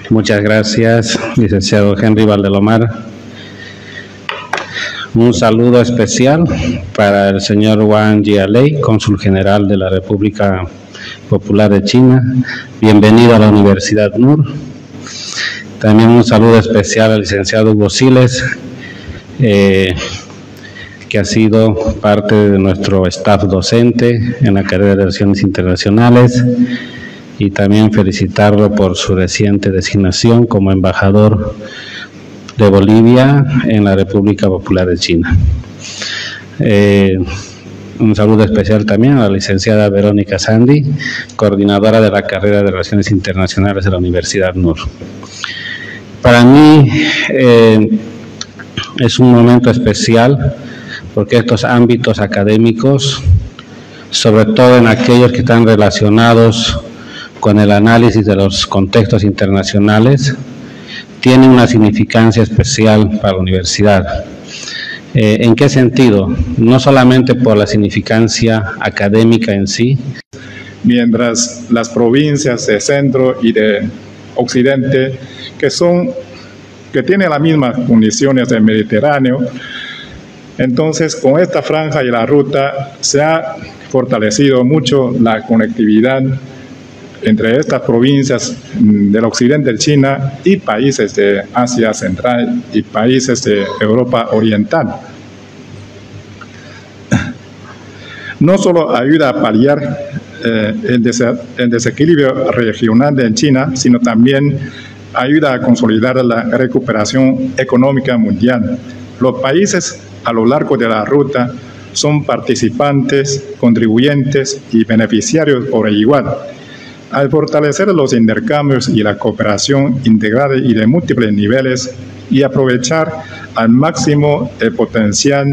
Muchas gracias, licenciado Henry Valdelomar. Un saludo especial para el señor Wang Jialei, cónsul general de la República Popular de China. Bienvenido a la Universidad NUR. También un saludo especial al licenciado Hugo Siles, que ha sido parte de nuestro staff docente en la carrera de Relaciones Internacionales, y también felicitarlo por su reciente designación como embajador de Bolivia en la República Popular de China. Un saludo especial también a la licenciada Verónica Sandi, coordinadora de la carrera de Relaciones Internacionales de la Universidad NUR. Para mí es un momento especial porque estos ámbitos académicos, sobre todo en aquellos que están relacionados con el análisis de los contextos internacionales, tienen una significancia especial para la universidad. ¿En qué sentido? No solamente por la significancia académica en sí. Mientras las provincias de centro y de occidente, que tienen las mismas condiciones del Mediterráneo, entonces con esta franja y la ruta se ha fortalecido mucho la conectividad entre estas provincias del occidente de China y países de Asia Central y países de Europa Oriental. No solo ayuda a paliar el desequilibrio regional de China, sino también ayuda a consolidar la recuperación económica mundial. Los países a lo largo de la ruta son participantes, contribuyentes y beneficiarios por igual. Al fortalecer los intercambios y la cooperación integrada y de múltiples niveles y aprovechar al máximo el potencial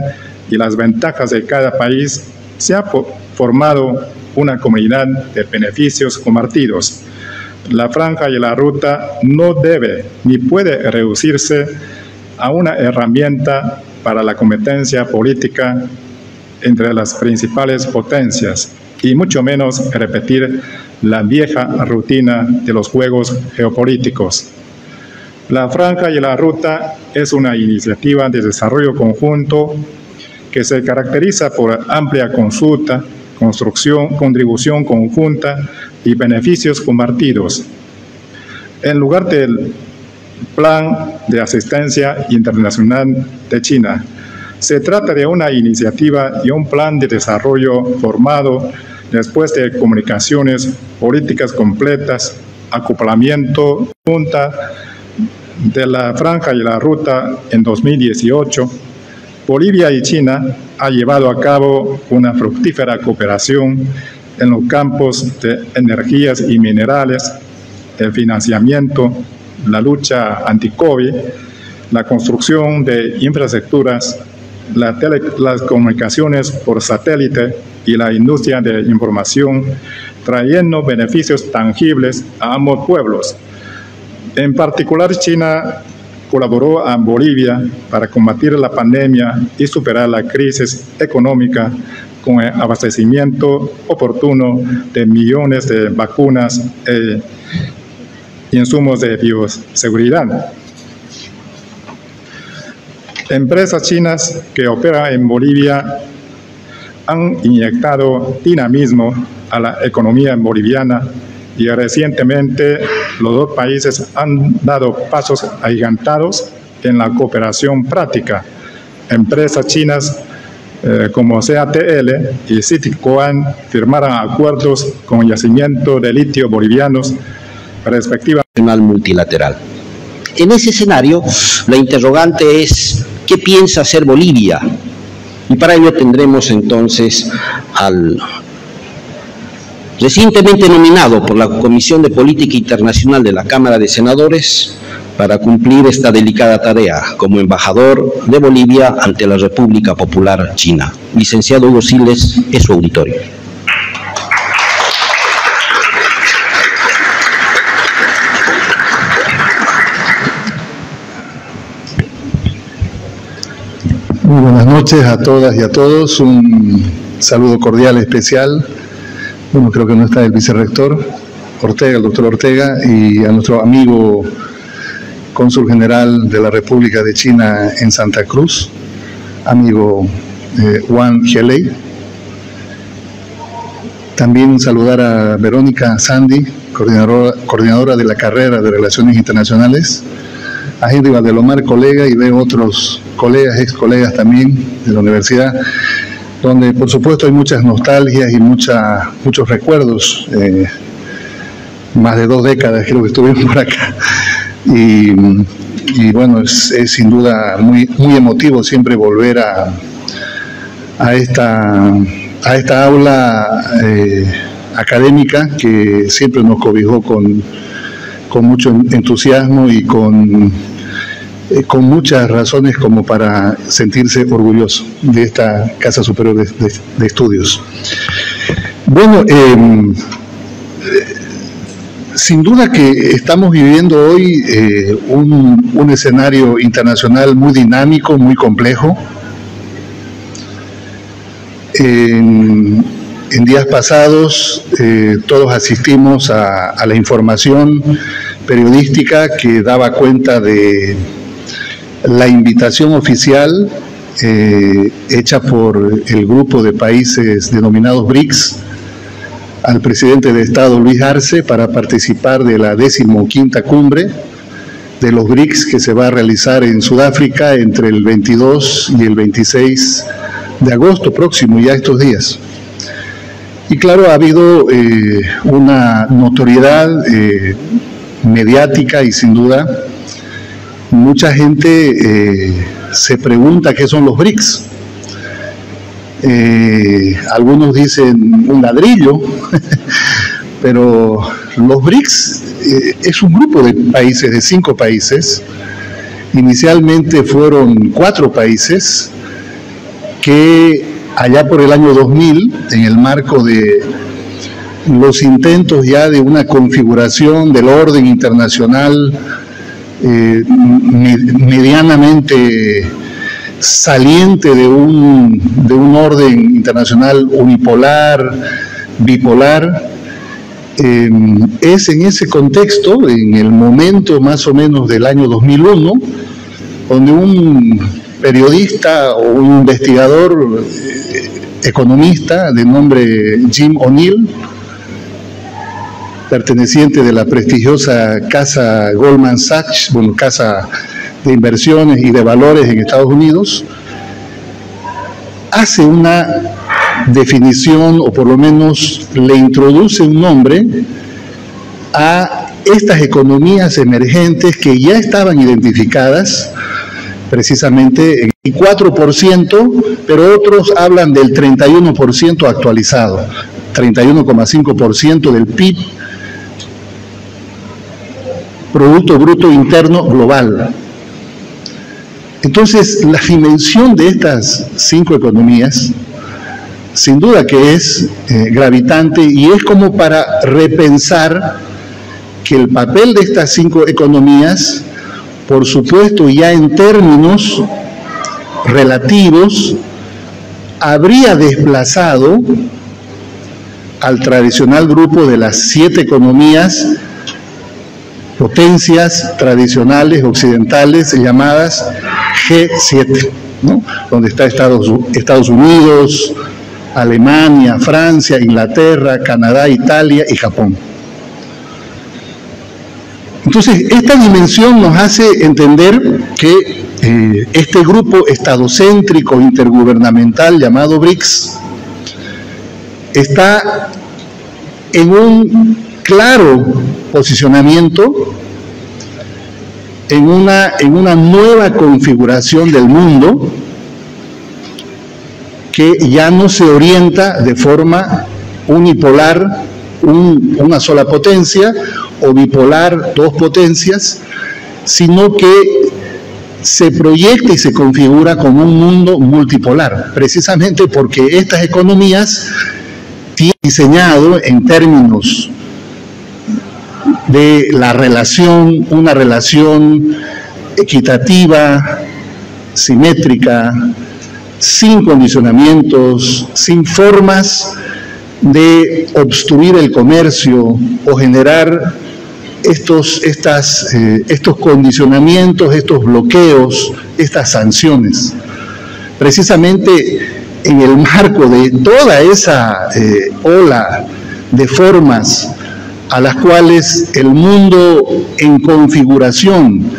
y las ventajas de cada país, se ha formado una comunidad de beneficios compartidos. La franja y la ruta no debe ni puede reducirse a una herramienta para la competencia política entre las principales potencias, y mucho menos repetir la vieja rutina de los juegos geopolíticos. La franja y la ruta es una iniciativa de desarrollo conjunto que se caracteriza por amplia consulta, construcción, contribución conjunta y beneficios compartidos. En lugar del Plan de Asistencia Internacional de China, se trata de una iniciativa y un plan de desarrollo formado después de comunicaciones políticas completas, acoplamiento junta de la franja y la ruta en 2018, Bolivia y China han llevado a cabo una fructífera cooperación en los campos de energías y minerales, el financiamiento, la lucha anti-COVID, la construcción de infraestructuras, las comunicaciones por satélite y la industria de información, trayendo beneficios tangibles a ambos pueblos. En particular, China colaboró a Bolivia para combatir la pandemia y superar la crisis económica con el abastecimiento oportuno de millones de vacunas e insumos de bioseguridad. Empresas chinas que operan en Bolivia han inyectado dinamismo a la economía boliviana y recientemente los dos países han dado pasos agigantados en la cooperación práctica. Empresas chinas como CATL y Citicoan firmaron acuerdos con yacimiento de litio bolivianos respectivamente. Multilateral. En ese escenario, la interrogante es: ¿qué piensa hacer Bolivia? Y para ello tendremos entonces al recientemente nominado por la Comisión de Política Internacional de la Cámara de Senadores para cumplir esta delicada tarea como embajador de Bolivia ante la República Popular China. Licenciado Hugo Siles, es su auditorio. Muy buenas noches a todas y a todos. Un saludo cordial especial. Bueno, creo que no está el vicerrector Ortega, el doctor Ortega, y a nuestro amigo cónsul general de la República de China en Santa Cruz, amigo Wang Jielei. También saludar a Verónica Sandy, coordinadora de la carrera de Relaciones Internacionales, a Henry Valdelomar, colega, y veo otros colegas, ex colegas también de la universidad, donde por supuesto hay muchas nostalgias y muchos recuerdos. Más de 2 décadas creo que estuvimos por acá. Y bueno, es sin duda muy emotivo siempre volver a esta aula académica que siempre nos cobijó con mucho entusiasmo y con muchas razones como para sentirse orgulloso de esta Casa Superior de Estudios. Bueno, sin duda que estamos viviendo hoy un escenario internacional muy dinámico, muy complejo. En días pasados todos asistimos a la información periodística que daba cuenta de la invitación oficial hecha por el grupo de países denominados BRICS al presidente de Estado Luis Arce para participar de la 15ª cumbre de los BRICS que se va a realizar en Sudáfrica entre el 22 y el 26 de agosto próximo, ya estos días. Y claro, ha habido una notoriedad mediática y sin duda mucha gente se pregunta qué son los BRICS. Algunos dicen un ladrillo, pero los BRICS es un grupo de países, de 5 países. Inicialmente fueron 4 países que allá por el año 2000, en el marco de los intentos ya de una configuración del orden internacional medianamente saliente de un orden internacional unipolar, bipolar, es en ese contexto, en el momento más o menos del año 2001, donde un periodista o un investigador economista de nombre Jim O'Neill, perteneciente de la prestigiosa casa Goldman Sachs, bueno, casa de inversiones y de valores en Estados Unidos, hace una definición, o por lo menos le introduce un nombre a estas economías emergentes que ya estaban identificadas precisamente en el 4%, pero otros hablan del 31% actualizado, 31,5% del PIB, Producto Bruto Interno Global. Entonces, la dimensión de estas 5 economías, sin duda que es gravitante y es como para repensar que el papel de estas 5 economías, por supuesto, ya en términos relativos, habría desplazado al tradicional grupo de las 7 economías, potencias tradicionales occidentales llamadas G7, ¿no? Donde está Estados Unidos, Alemania, Francia, Inglaterra, Canadá, Italia y Japón. Entonces, esta dimensión nos hace entender que este grupo estadocéntrico intergubernamental llamado BRICS está en un claro posicionamiento en una nueva configuración del mundo que ya no se orienta de forma unipolar, una sola potencia, o bipolar, 2 potencias, sino que se proyecta y se configura como un mundo multipolar, precisamente porque estas economías tienen diseñado en términos de la relación, una relación equitativa, simétrica, sin condicionamientos, sin formas de obstruir el comercio o generar estos condicionamientos, estos bloqueos, estas sanciones. Precisamente en el marco de toda esa ola de formas a las cuales el mundo en configuración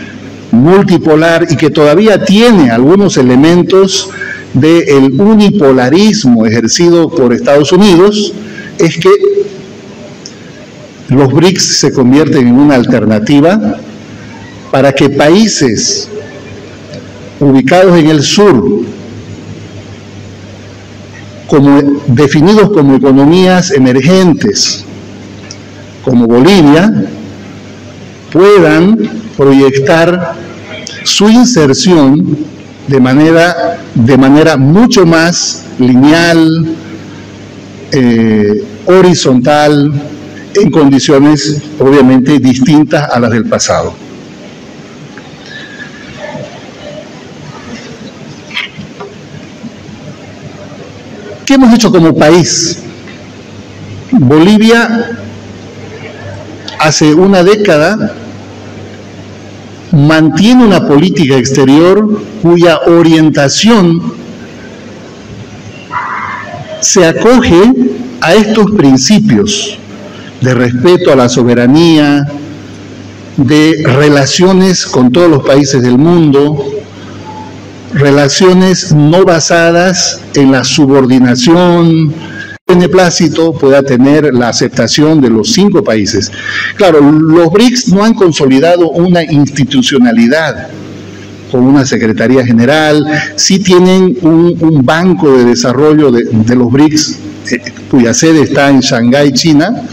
multipolar y que todavía tiene algunos elementos del unipolarismo ejercido por Estados Unidos, es que los BRICS se convierten en una alternativa para que países ubicados en el sur, definidos como economías emergentes, como Bolivia, puedan proyectar su inserción de manera mucho más lineal, horizontal, en condiciones obviamente distintas a las del pasado. ¿Qué hemos hecho como país? Bolivia hace una década mantiene una política exterior cuya orientación se acoge a estos principios de respeto a la soberanía, de relaciones con todos los países del mundo, relaciones no basadas en la subordinación, beneplácito pueda tener la aceptación de los 5 países. Claro, los BRICS no han consolidado una institucionalidad con una Secretaría General, sí tienen un banco de desarrollo de los BRICS, cuya sede está en Shanghái, China,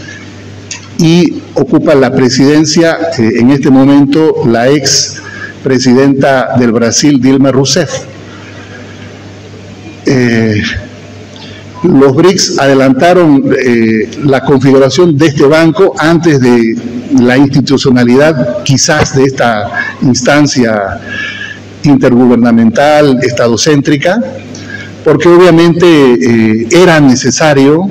y ocupa la presidencia en este momento la ex presidenta del Brasil, Dilma Rousseff. Los BRICS adelantaron la configuración de este banco antes de la institucionalidad quizás de esta instancia intergubernamental, estadocéntrica, porque obviamente era necesario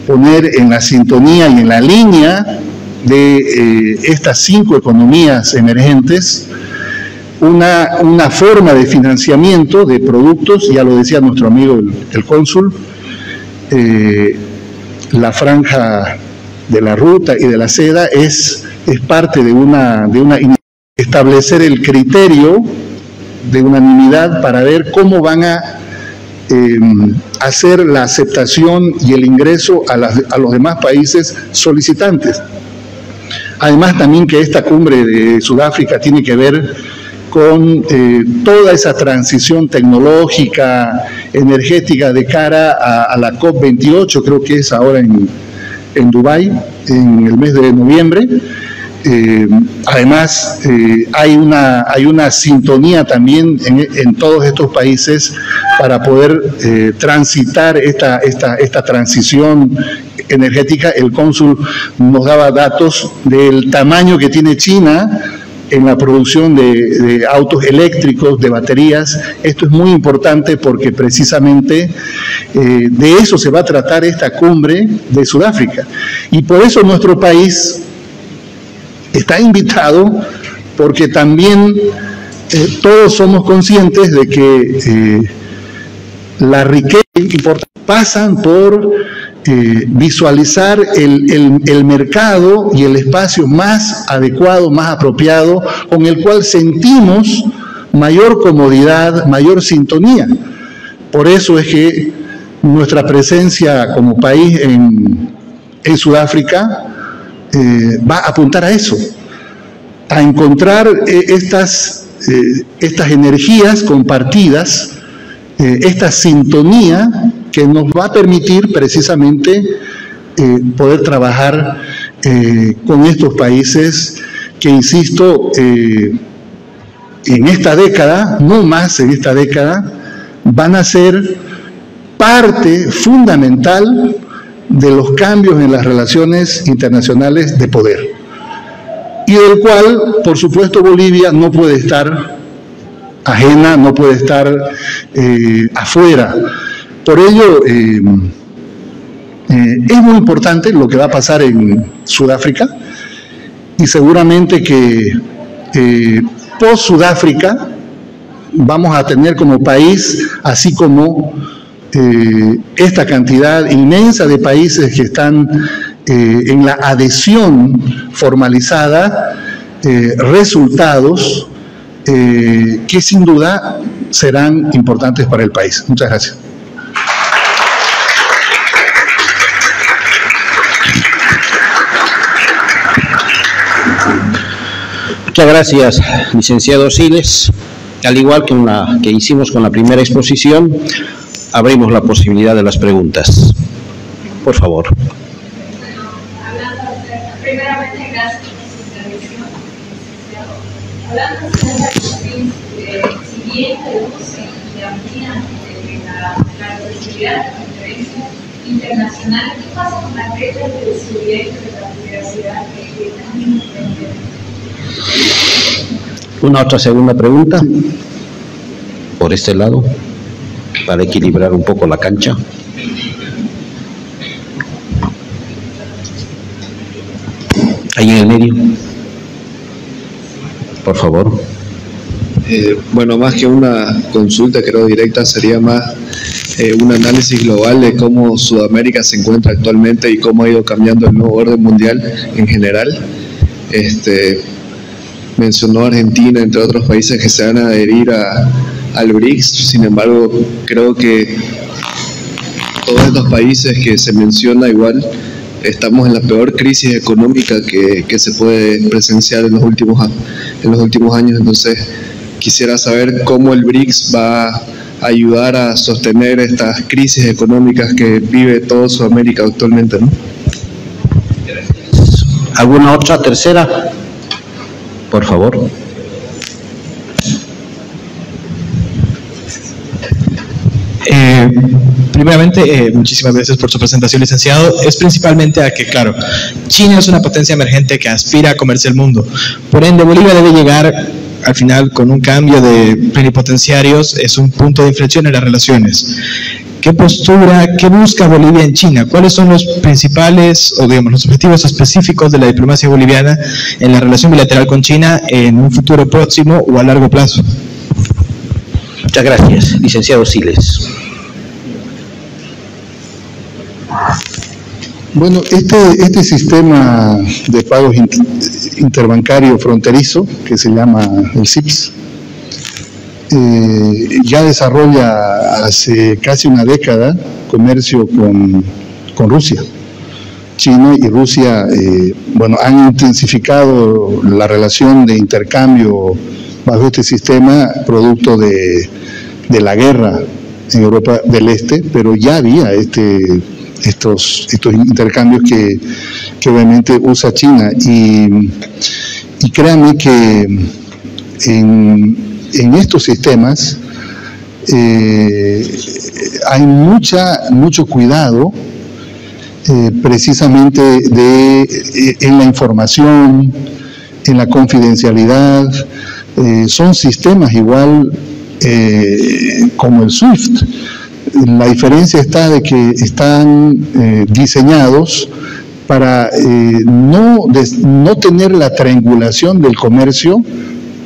poner en la sintonía y en la línea de estas 5 economías emergentes una forma de financiamiento de productos, ya lo decía nuestro amigo el cónsul, la franja de la ruta y de la seda es parte de una establecer el criterio de unanimidad para ver cómo van a hacer la aceptación y el ingreso a los demás países solicitantes. Además también que esta cumbre de Sudáfrica tiene que ver con toda esa transición tecnológica, energética de cara a la COP28, creo que es ahora en Dubái, en el mes de noviembre. Además, hay una sintonía también en todos estos países para poder transitar esta transición energética. El cónsul nos daba datos del tamaño que tiene China en la producción de autos eléctricos, de baterías. Esto es muy importante porque precisamente de eso se va a tratar esta cumbre de Sudáfrica. Y por eso nuestro país está invitado, porque también todos somos conscientes de que la riqueza importante pasan por visualizar el mercado y el espacio más adecuado, más apropiado, con el cual sentimos mayor comodidad, mayor sintonía. Por eso es que nuestra presencia como país en Sudáfrica va a apuntar a eso, a encontrar estas energías compartidas, esta sintonía que nos va a permitir precisamente poder trabajar con estos países que, insisto, en esta década, no más en esta década, van a ser parte fundamental de los cambios en las relaciones internacionales de poder, y del cual, por supuesto, Bolivia no puede estar ajena, no puede estar afuera. Por ello, Es muy importante lo que va a pasar en Sudáfrica y seguramente que post Sudáfrica vamos a tener como país, así como esta cantidad inmensa de países que están en la adhesión formalizada, resultados que sin duda serán importantes para el país. Muchas gracias. Muchas gracias, licenciado Siles. Al igual que hicimos con la primera exposición, abrimos la posibilidad de las preguntas. Por favor. Primeramente, gracias por su intervención, licenciado. Hablando de la cuestión, si bien reduce y amplía la accesibilidad a la conferencia internacional, ¿qué pasa con las reglas de seguridad y de la privacidad que también ¿Una otra segunda pregunta? Por este lado, para equilibrar un poco la cancha. Ahí en el medio. Por favor. Bueno, más que una consulta, creo, directa, sería más un análisis global de cómo Sudamérica se encuentra actualmente y cómo ha ido cambiando el nuevo orden mundial en general. Mencionó Argentina, entre otros países que se van a adherir al BRICS. Sin embargo, creo que todos estos países que se menciona igual, estamos en la peor crisis económica que se puede presenciar en los últimos años. Entonces, quisiera saber cómo el BRICS va a ayudar a sostener estas crisis económicas que vive toda Sudamérica actualmente, ¿no? ¿Alguna otra tercera? Por favor. Primeramente, muchísimas gracias por su presentación, licenciado. Es principalmente a que, claro, China es una potencia emergente que aspira a comerse el mundo. Por ende, Bolivia debe llegar, al final, con un cambio de plenipotenciarios, es un punto de inflexión en las relaciones. ¿Qué postura, qué busca Bolivia en China? ¿Cuáles son los principales, o digamos, los objetivos específicos de la diplomacia boliviana en la relación bilateral con China en un futuro próximo o a largo plazo? Muchas gracias, licenciado Siles. Bueno, este sistema de pagos interbancario fronterizo, que se llama el CIPS, ya desarrolla hace casi una década comercio con Rusia. China y Rusia, han intensificado la relación de intercambio bajo este sistema, producto de la guerra en Europa del Este, pero ya había estos intercambios que obviamente usa China. Y créanme que en estos sistemas hay mucho cuidado precisamente en la información, en la confidencialidad. Son sistemas igual como el SWIFT. La diferencia está de que están diseñados para no tener la triangulación del comercio,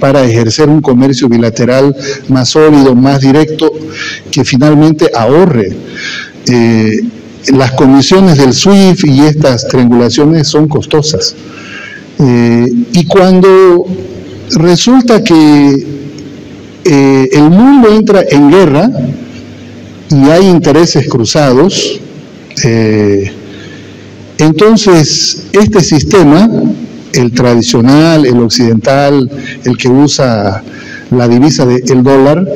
para ejercer un comercio bilateral más sólido, más directo, que finalmente ahorre. Las comisiones del SWIFT y estas triangulaciones son costosas. Y cuando resulta que el mundo entra en guerra y hay intereses cruzados, entonces este sistema, el tradicional, el occidental, el que usa la divisa del dólar,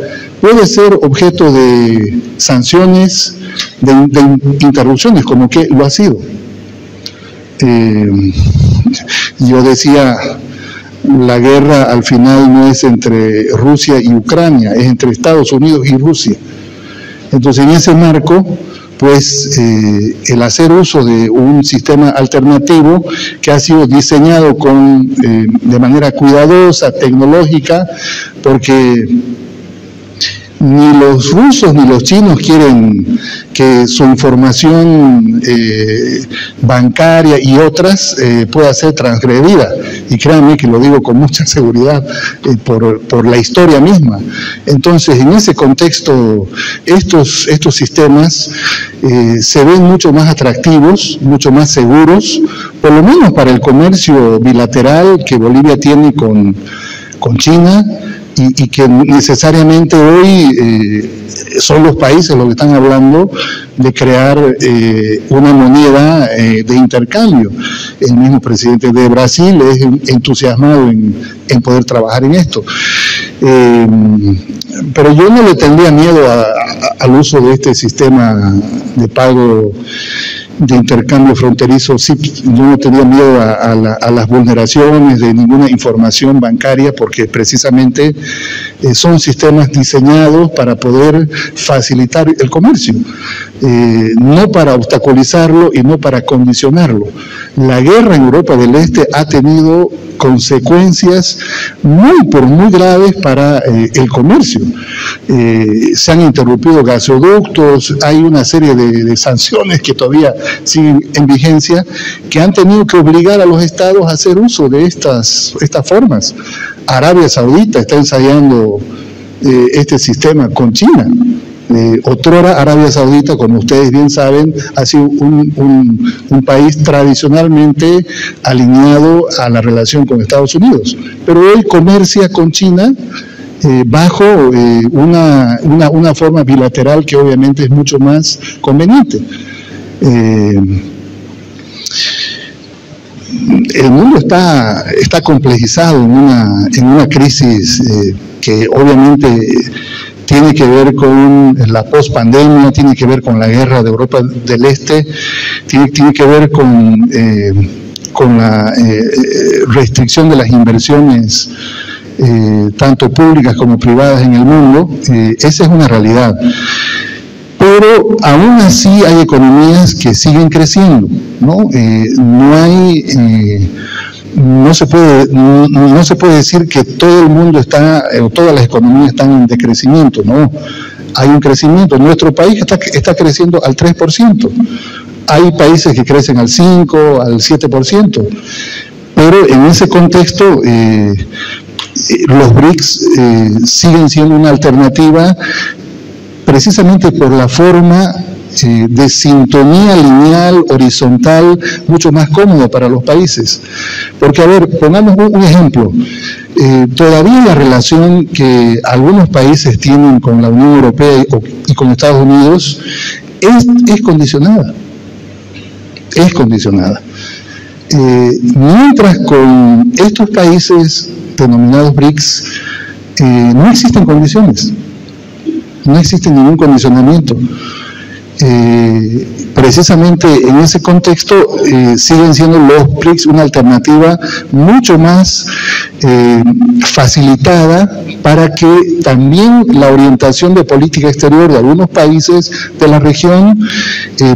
puede ser objeto de sanciones, de interrupciones, como que lo ha sido. Yo decía, la guerra al final no es entre Rusia y Ucrania, es entre Estados Unidos y Rusia. Entonces, en ese marco, pues el hacer uso de un sistema alternativo que ha sido diseñado de manera cuidadosa, tecnológica, porque ni los rusos ni los chinos quieren que su información bancaria y otras pueda ser transgredida. Y créanme que lo digo con mucha seguridad por la historia misma. Entonces, en ese contexto, estos sistemas se ven mucho más atractivos, mucho más seguros, por lo menos para el comercio bilateral que Bolivia tiene con China, y que necesariamente hoy son los países los que están hablando de crear una moneda de intercambio. El mismo presidente de Brasil es entusiasmado en poder trabajar en esto. Pero yo no le tendría miedo al uso de este sistema de pago de intercambio fronterizo. Sí, yo no tenía miedo a las vulneraciones de ninguna información bancaria, porque precisamente son sistemas diseñados para poder facilitar el comercio, no para obstaculizarlo y no para condicionarlo. La guerra en Europa del Este ha tenido consecuencias muy graves para el comercio. Se han interrumpido gasoductos, hay una serie de sanciones que todavía siguen en vigencia, que han tenido que obligar a los estados a hacer uso de estas formas. Arabia Saudita está ensayando este sistema con China. Otrora Arabia Saudita, como ustedes bien saben, ha sido un país tradicionalmente alineado a la relación con Estados Unidos, pero hoy comercia con China bajo una forma bilateral que obviamente es mucho más conveniente. El mundo está complejizado en una crisis que obviamente tiene que ver con la pospandemia, tiene que ver con la guerra de Europa del Este, tiene que ver con la restricción de las inversiones tanto públicas como privadas en el mundo. Esa es una realidad. Pero aún así hay economías que siguen creciendo, ¿no? No se puede decir que todo el mundo está, o todas las economías están en decrecimiento, no. Hay un crecimiento. Nuestro país está creciendo al 3%. Hay países que crecen al 5%, al 7%. Pero en ese contexto, los BRICS siguen siendo una alternativa precisamente por la forma de sintonía lineal, horizontal, mucho más cómoda para los países. Porque, a ver, pongamos un ejemplo. Todavía la relación que algunos países tienen con la Unión Europea y con Estados Unidos es condicionada. Es condicionada. Mientras con estos países denominados BRICS no existen condiciones. No existe ningún condicionamiento. Precisamente en ese contexto siguen siendo los BRICS una alternativa mucho más facilitada para que también la orientación de política exterior de algunos países de la región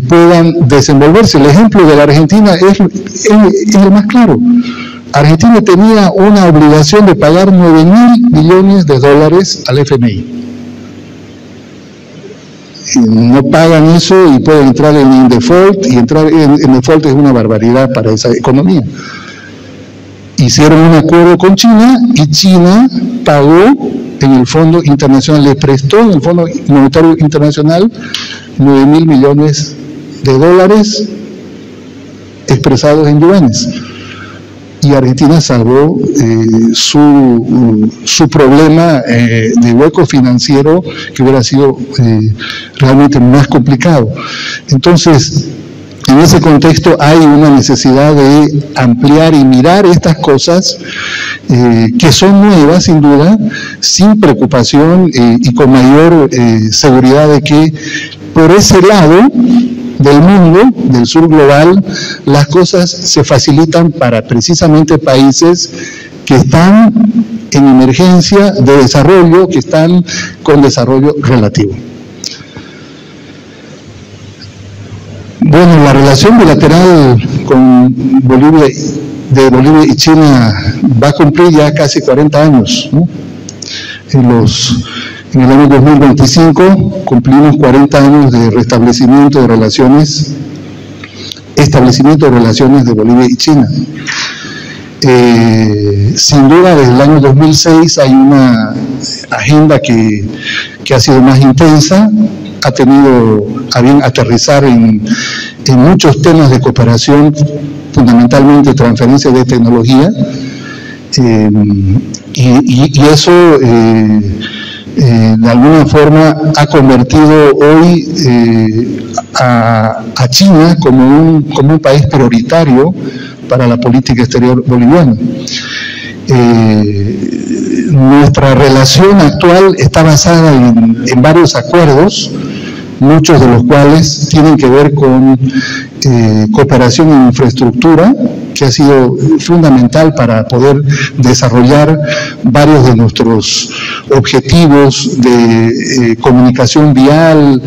puedan desenvolverse. El ejemplo de la Argentina es el más claro. Argentina tenía una obligación de pagar $9.000 millones al FMI. No pagan eso y pueden entrar en default, y entrar en default es una barbaridad para esa economía. Hicieron un acuerdo con China y China pagó en el Fondo Internacional, le prestó en el Fondo Monetario Internacional $9.000 millones expresados en yuanes. Y Argentina salvó su problema de hueco financiero, que hubiera sido realmente más complicado. Entonces, en ese contexto hay una necesidad de ampliar y mirar estas cosas que son nuevas, sin duda, sin preocupación y con mayor seguridad de que por ese lado del mundo, del sur global, las cosas se facilitan para precisamente países que están en emergencia de desarrollo, que están con desarrollo relativo. Bueno, la relación bilateral de Bolivia y China va a cumplir ya casi 40 años, ¿no? En el año 2025 cumplimos 40 años de establecimiento de relaciones de Bolivia y China. Sin duda, desde el año 2006 hay una agenda que ha sido más intensa, ha tenido a bien aterrizar en muchos temas de cooperación, fundamentalmente transferencia de tecnología, y eso de alguna forma ha convertido hoy a China como un país prioritario para la política exterior boliviana. Nuestra relación actual está basada en varios acuerdos, muchos de los cuales tienen que ver con cooperación en infraestructura, que ha sido fundamental para poder desarrollar varios de nuestros objetivos de comunicación vial,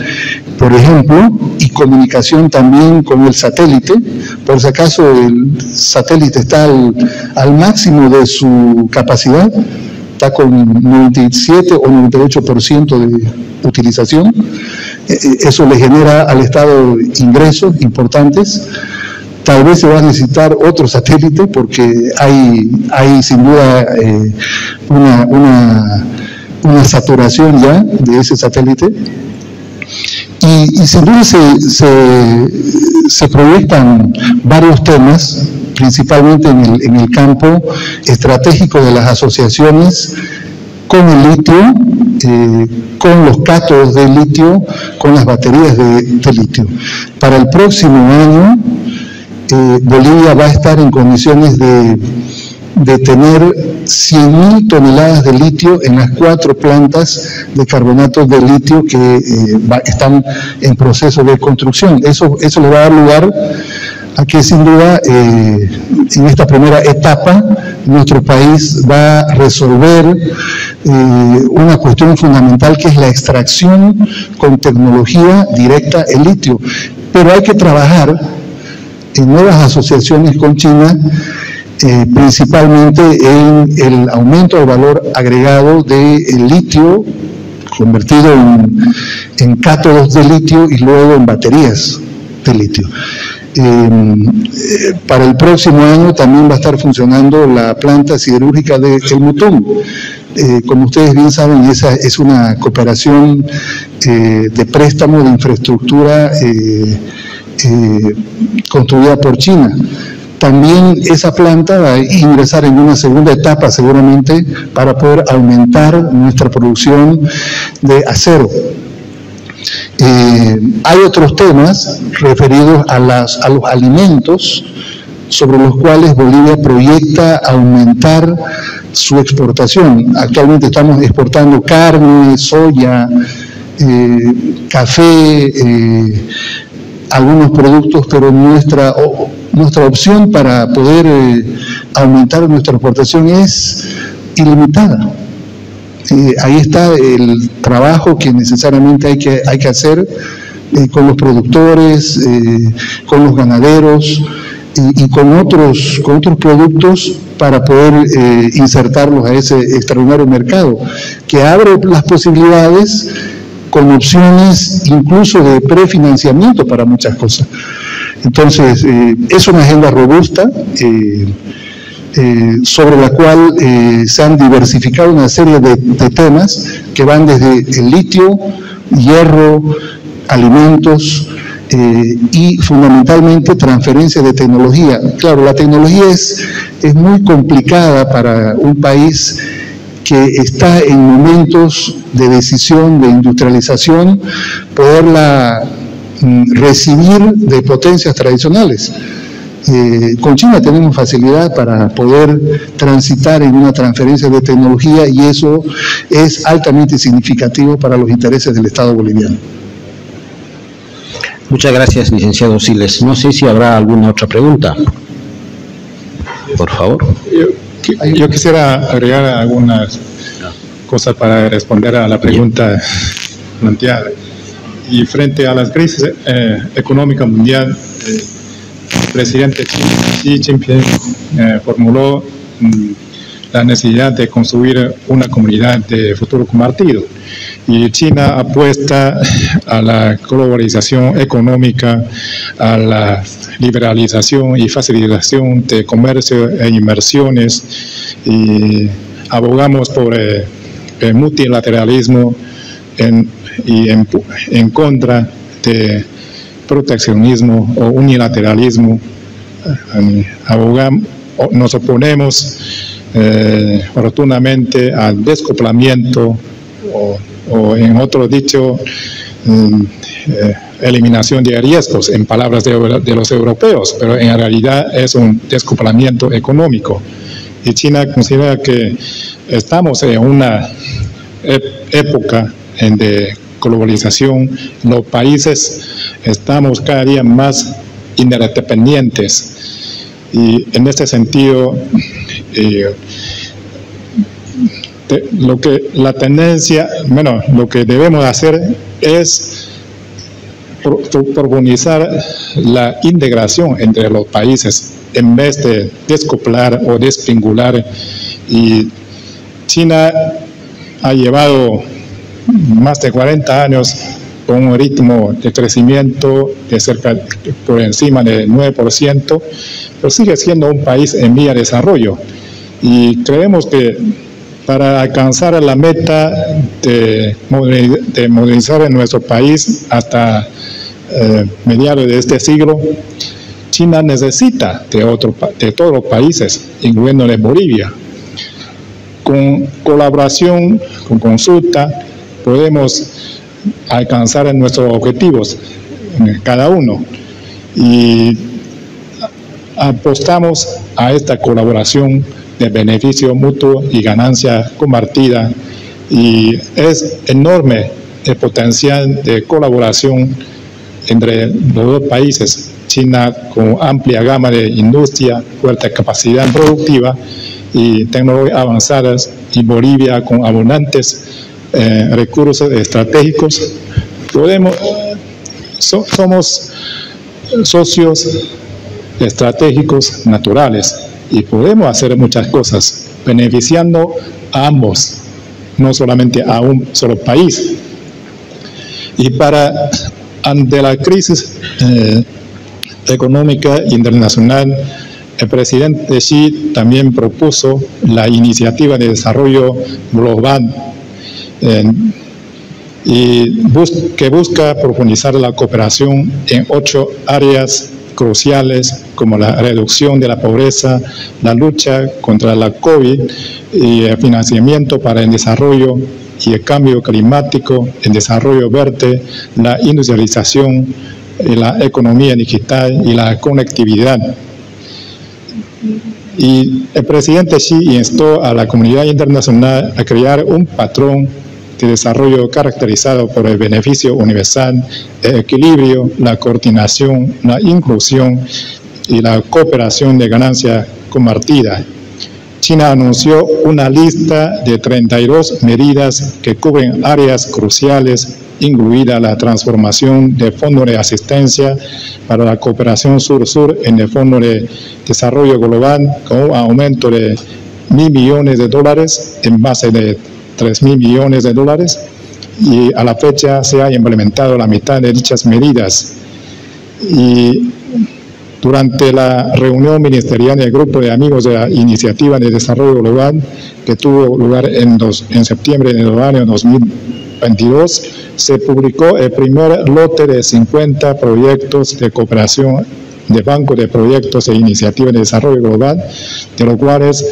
por ejemplo, y comunicación también con el satélite. Por si acaso el satélite está al máximo de su capacidad, está con 97 o 98% de utilización. Eso le genera al Estado ingresos importantes. Tal vez se va a necesitar otro satélite porque hay sin duda una saturación ya de ese satélite. Y sin duda se proyectan varios temas, principalmente en el campo estratégico de las asociaciones con el litio, con los cátodos de litio, con las baterías de litio. Para el próximo año, Bolivia va a estar en condiciones de tener 100.000 toneladas de litio en las 4 plantas de carbonato de litio que están en proceso de construcción. Eso le va a dar lugar a que sin duda en esta primera etapa nuestro país va a resolver una cuestión fundamental, que es la extracción con tecnología directa el litio. Pero hay que trabajar en nuevas asociaciones con China, principalmente en el aumento del valor agregado del litio convertido en cátodos de litio y luego en baterías de litio. Para el próximo año también va a estar funcionando la planta siderúrgica de El Mutún. Como ustedes bien saben, esa es una cooperación de préstamo de infraestructura construida por China. También esa planta va a ingresar en una segunda etapa seguramente para poder aumentar nuestra producción de acero. Hay otros temas referidos a los alimentos sobre los cuales Bolivia proyecta aumentar su exportación. Actualmente estamos exportando carne, soya, café, algunos productos, pero nuestra opción para poder aumentar nuestra exportación es ilimitada. Ahí está el trabajo que necesariamente hay que hacer con los productores, con los ganaderos y con otros productos para poder insertarlos a ese extraordinario mercado, que abre las posibilidades con opciones incluso de prefinanciamiento para muchas cosas. Entonces, es una agenda robusta, sobre la cual se han diversificado una serie de temas que van desde el litio, hierro, alimentos y fundamentalmente transferencia de tecnología. Claro, la tecnología es muy complicada para un país que está en momentos de decisión, de industrialización, poderla recibir de potencias tradicionales. Con China tenemos facilidad para poder transitar en una transferencia de tecnología y eso es altamente significativo para los intereses del Estado boliviano. Muchas gracias, licenciado Siles. No sé si habrá alguna otra pregunta. Por favor. Yo quisiera agregar algunas cosas para responder a la pregunta planteada. Y frente a las crisis económicas mundiales, el presidente Xi Jinping formuló la necesidad de construir una comunidad de futuro compartido. Y China apuesta a la globalización económica, a la liberalización y facilitación de comercio e inversiones, y abogamos por el multilateralismo en contra de proteccionismo o unilateralismo. Nos oponemos rotundamente al descoplamiento o en otro dicho, eliminación de riesgos, en palabras de los europeos, pero en realidad es un descoplamiento económico. Y China considera que estamos en una época de globalización. Los países estamos cada día más interdependientes, y en este sentido lo que debemos hacer es profundizar la integración entre los países en vez de descoplar o desvincular. Y China ha llevado más de 40 años con un ritmo de crecimiento de cerca por encima del 9%, pero sigue siendo un país en vía de desarrollo. Y creemos que para alcanzar la meta de modernizar en nuestro país hasta mediados de este siglo, China necesita de todos los países, incluyendo Bolivia. Con colaboración, con consulta, podemos alcanzar nuestros objetivos, cada uno. Y apostamos a esta colaboración de beneficio mutuo y ganancia compartida, y es enorme el potencial de colaboración entre los dos países. China con amplia gama de industria, fuerte capacidad productiva y tecnologías avanzadas, y Bolivia con abundantes recursos estratégicos. Somos socios estratégicos naturales y podemos hacer muchas cosas beneficiando a ambos, no solamente a un solo país. Y ante la crisis económica internacional, el presidente Xi también propuso la iniciativa de desarrollo global que busca profundizar la cooperación en 8 áreas cruciales, como la reducción de la pobreza, la lucha contra la COVID y el financiamiento para el desarrollo y el cambio climático, el desarrollo verde, la industrialización, la economía digital y la conectividad. Y el presidente Xi instó a la comunidad internacional a crear un patrón de desarrollo caracterizado por el beneficio universal, el equilibrio, la coordinación, la inclusión y la cooperación de ganancia compartida. China anunció una lista de 32 medidas que cubren áreas cruciales, incluida la transformación del Fondo de Asistencia para la Cooperación Sur-Sur en el Fondo de Desarrollo Global, con un aumento de $1.000 millones en base de $3.000 millones, y a la fecha se ha implementado la mitad de dichas medidas. Y durante la reunión ministerial del Grupo de Amigos de la Iniciativa de Desarrollo Global, que tuvo lugar en septiembre del año 2022, se publicó el primer lote de 50 proyectos de cooperación de Banco de Proyectos e Iniciativas de Desarrollo Global, de los cuales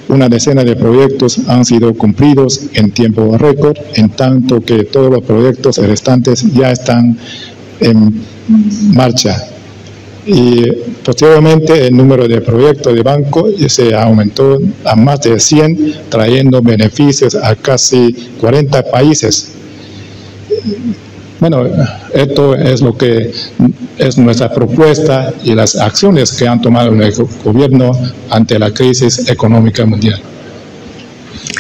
una decena de proyectos han sido cumplidos en tiempo récord, en tanto que todos los proyectos restantes ya están en marcha. Y posteriormente el número de proyectos de banco se aumentó a más de 100, trayendo beneficios a casi 40 países. Bueno, esto es lo que es nuestra propuesta y las acciones que han tomado el gobierno ante la crisis económica mundial.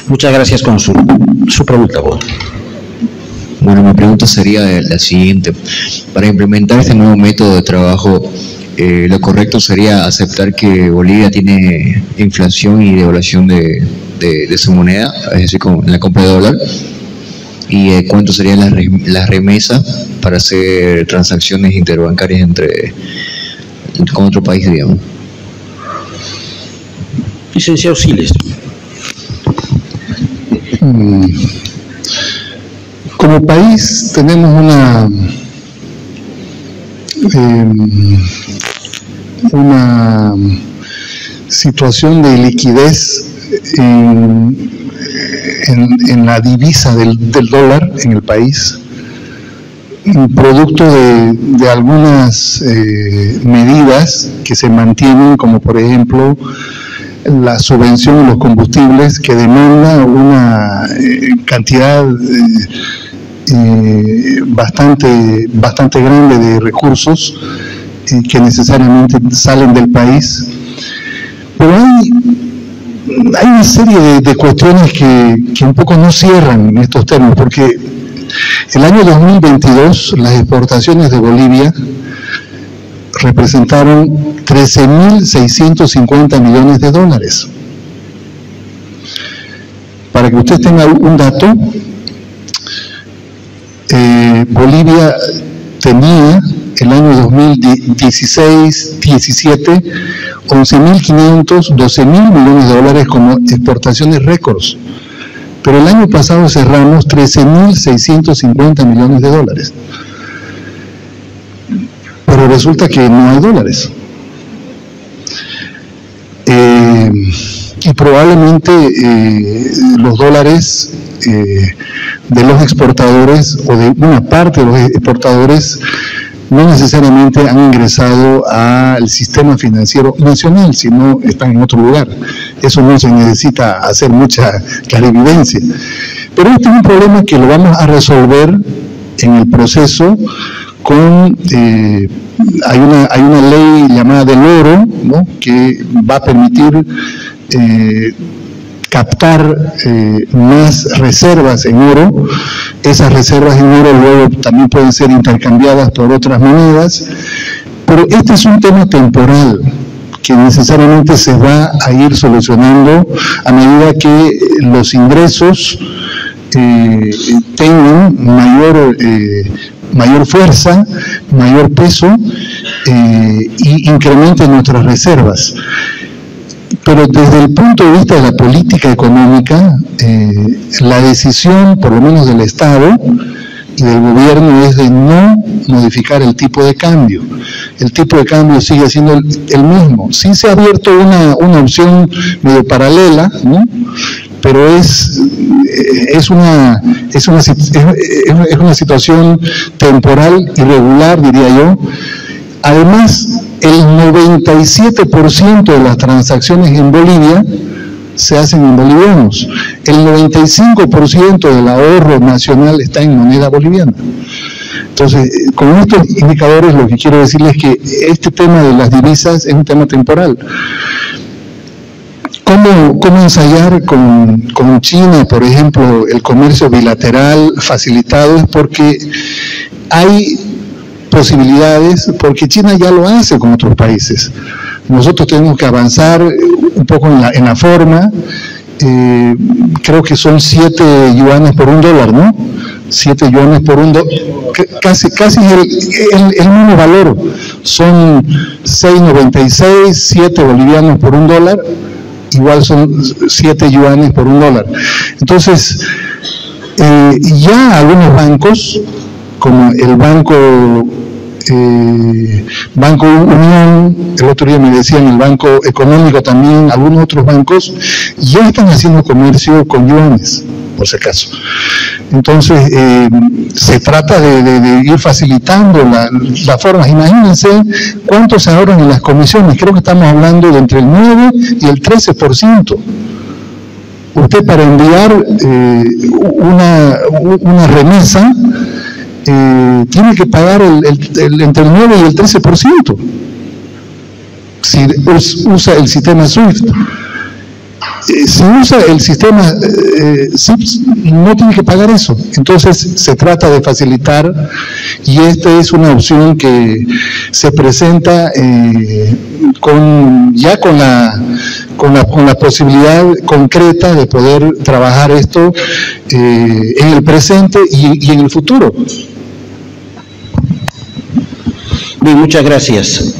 Muchas gracias, cónsul. Su pregunta, ¿vos? Bueno, mi pregunta sería la siguiente. Para implementar este nuevo método de trabajo, lo correcto sería aceptar que Bolivia tiene inflación y devaluación de su moneda, es decir, con la compra de dólar, y cuánto serían las remesas para hacer transacciones interbancarias con otro país, digamos. Licenciado Siles. Como país tenemos una situación de liquidez en la divisa del dólar en el país, producto de algunas medidas que se mantienen, como por ejemplo la subvención a los combustibles, que demanda una cantidad bastante grande de recursos que necesariamente salen del país. Pero hay una serie de cuestiones que un poco no cierran en estos términos, porque el año 2022 las exportaciones de Bolivia representaron 13.650 millones de dólares. Para que usted tenga un dato, Bolivia tenía el año 2016-17 11.500, 12.000 millones de dólares como exportaciones récords. Pero el año pasado cerramos 13.650 millones de dólares. Pero resulta que no hay dólares. Y probablemente los dólares de los exportadores o de una parte de los exportadores no necesariamente han ingresado al sistema financiero nacional, sino están en otro lugar. Eso no se necesita hacer mucha clarividencia. Pero este es un problema que lo vamos a resolver en el proceso con... hay una ley llamada del oro, ¿no?, que va a permitir captar más reservas en oro. Esas reservas en oro luego también pueden ser intercambiadas por otras monedas, pero este es un tema temporal que necesariamente se va a ir solucionando a medida que los ingresos tengan mayor fuerza, mayor peso y incrementen nuestras reservas. Pero desde el punto de vista de la política económica, la decisión, por lo menos del Estado y del gobierno, es de no modificar el tipo de cambio. El tipo de cambio sigue siendo el mismo. Sí se ha abierto una opción medio paralela, ¿no?, pero es una situación temporal, irregular, diría yo. Además, el 97% de las transacciones en Bolivia se hacen en bolivianos. El 95% del ahorro nacional está en moneda boliviana. Entonces, con estos indicadores lo que quiero decirles es que este tema de las divisas es un tema temporal. ¿Cómo ensayar con China, por ejemplo, el comercio bilateral facilitado? Es porque hay posibilidades, porque China ya lo hace con otros países. Nosotros tenemos que avanzar un poco en la forma. Creo que son 7 yuanes por un dólar, ¿no? 7 yuanes por un dólar, casi el mismo valor. Son 6.96, 7 bolivianos por un dólar, igual son 7 yuanes por un dólar. Entonces, ya algunos bancos, como el Banco Unión, el otro día me decían el Banco Económico también, algunos otros bancos, ya están haciendo comercio con yuanes, por si acaso. Entonces, se trata de ir facilitando las formas. Imagínense cuánto se ahorran en las comisiones. Creo que estamos hablando de entre el 9 y el 13%. Usted, para enviar una remesa, tiene que pagar entre el 9 y el 13% si usa el sistema SWIFT. si usa el sistema CIPS, no tiene que pagar eso. Entonces se trata de facilitar, y esta es una opción que se presenta con la posibilidad concreta de poder trabajar esto en el presente y en el futuro. Bien, muchas gracias.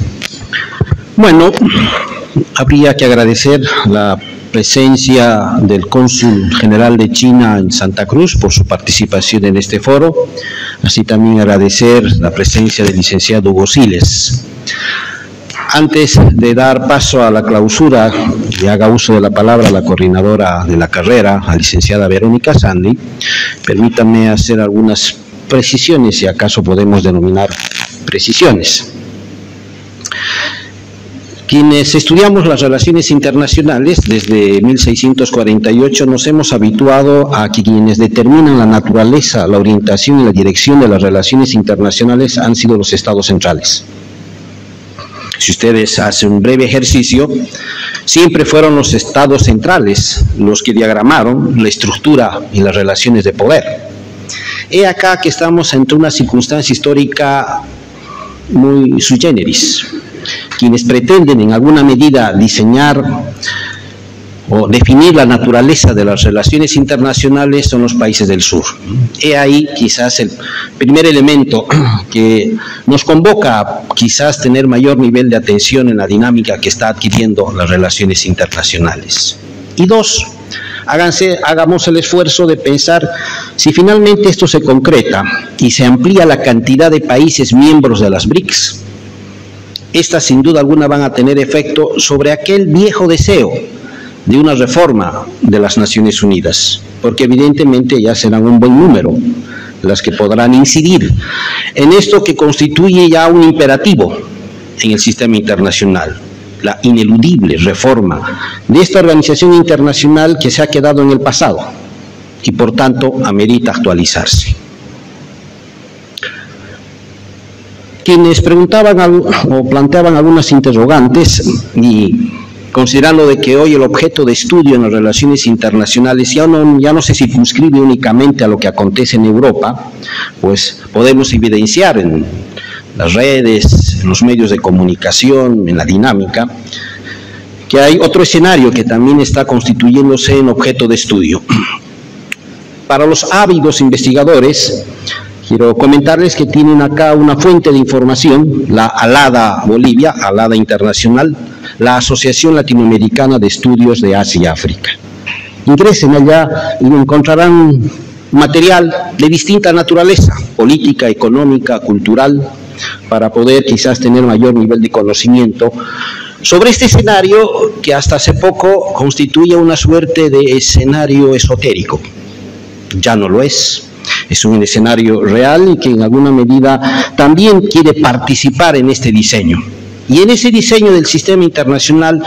Bueno, habría que agradecer la presencia del cónsul general de China en Santa Cruz por su participación en este foro, así también agradecer la presencia del licenciado Hugo Siles. Antes de dar paso a la clausura y haga uso de la palabra la coordinadora de la carrera, la licenciada Verónica Sandy, permítanme hacer algunas precisiones, si acaso podemos denominar precisiones. Quienes estudiamos las relaciones internacionales desde 1648 nos hemos habituado a que quienes determinan la naturaleza, la orientación y la dirección de las relaciones internacionales han sido los estados centrales. Si ustedes hacen un breve ejercicio, siempre fueron los estados centrales los que diagramaron la estructura y las relaciones de poder. He acá que estamos ante una circunstancia histórica muy sui generis. Quienes pretenden en alguna medida diseñar o definir la naturaleza de las relaciones internacionales son los países del sur. He ahí quizás el primer elemento que nos convoca a quizás tener mayor nivel de atención en la dinámica que está adquiriendo las relaciones internacionales. Y dos, hagamos el esfuerzo de pensar si finalmente esto se concreta y se amplía la cantidad de países miembros de las BRICS. Estas sin duda alguna van a tener efecto sobre aquel viejo deseo de una reforma de las Naciones Unidas, porque evidentemente ya serán un buen número las que podrán incidir en esto que constituye ya un imperativo en el sistema internacional, la ineludible reforma de esta organización internacional que se ha quedado en el pasado y por tanto amerita actualizarse. Quienes preguntaban o planteaban algunas interrogantes y considerando de que hoy el objeto de estudio en las relaciones internacionales ya no se circunscribe únicamente a lo que acontece en Europa, pues podemos evidenciar en las redes, en los medios de comunicación, en la dinámica, que hay otro escenario que también está constituyéndose en objeto de estudio. Para los ávidos investigadores, quiero comentarles que tienen acá una fuente de información, la ALADA Bolivia, ALADA Internacional, la Asociación Latinoamericana de Estudios de Asia y África. Ingresen allá y encontrarán material de distinta naturaleza, política, económica, cultural, para poder quizás tener mayor nivel de conocimiento sobre este escenario que hasta hace poco constituía una suerte de escenario esotérico. Ya no lo es. Es un escenario real y que en alguna medida también quiere participar en este diseño. Y en ese diseño del sistema internacional,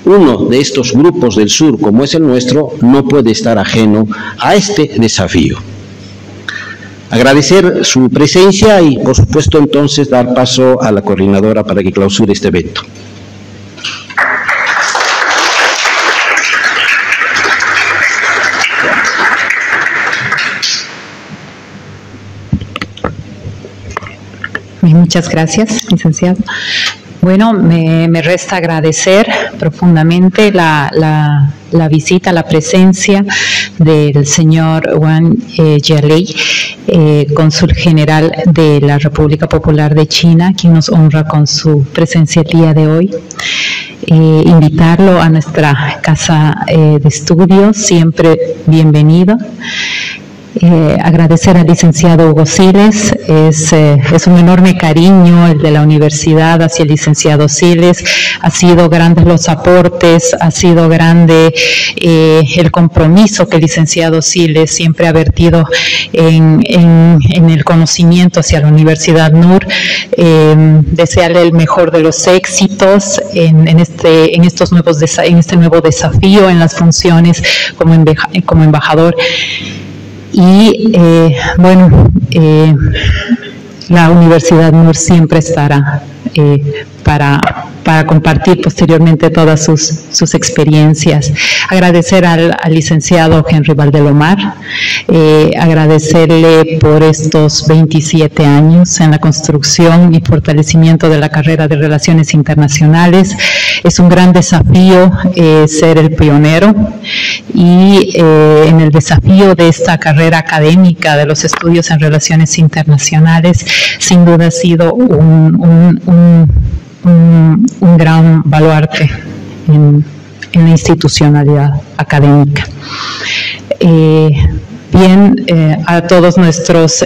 uno de estos grupos del sur, como es el nuestro, no puede estar ajeno a este desafío. Agradecer su presencia y, por supuesto, entonces dar paso a la coordinadora para que clausure este evento. Muchas gracias, licenciado. Bueno, me resta agradecer profundamente la visita, la presencia del señor Wang Jialei, cónsul general de la República Popular de China, quien nos honra con su presencia el día de hoy. Invitarlo a nuestra casa de estudios, siempre bienvenido. Agradecer al licenciado Hugo Siles, es un enorme cariño el de la universidad hacia el licenciado Siles, ha sido grandes los aportes, ha sido grande el compromiso que el licenciado Siles siempre ha vertido en el conocimiento hacia la Universidad NUR. Desearle el mejor de los éxitos en este nuevo desafío en las funciones como embajador. Y la Universidad NUR siempre estará para compartir posteriormente todas sus experiencias. Agradecer al licenciado Henry Valdelomar, agradecerle por estos 27 años en la construcción y fortalecimiento de la carrera de Relaciones Internacionales. Es un gran desafío ser el pionero y en el desafío de esta carrera académica de los estudios en Relaciones Internacionales, sin duda ha sido un gran baluarte en la institucionalidad académica. A todos nuestros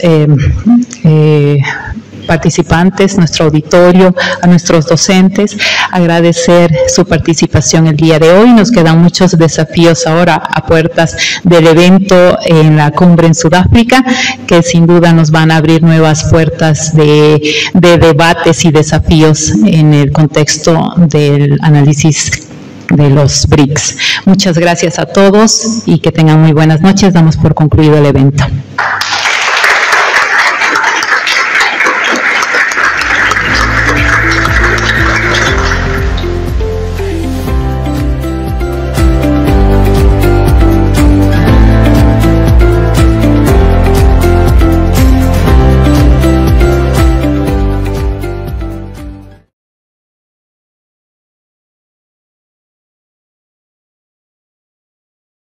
participantes, nuestro auditorio, a nuestros docentes, agradecer su participación el día de hoy. Nos quedan muchos desafíos ahora a puertas del evento en la cumbre en Sudáfrica, que sin duda nos van a abrir nuevas puertas de debates y desafíos en el contexto del análisis de los BRICS. Muchas gracias a todos y que tengan muy buenas noches. Damos por concluido el evento.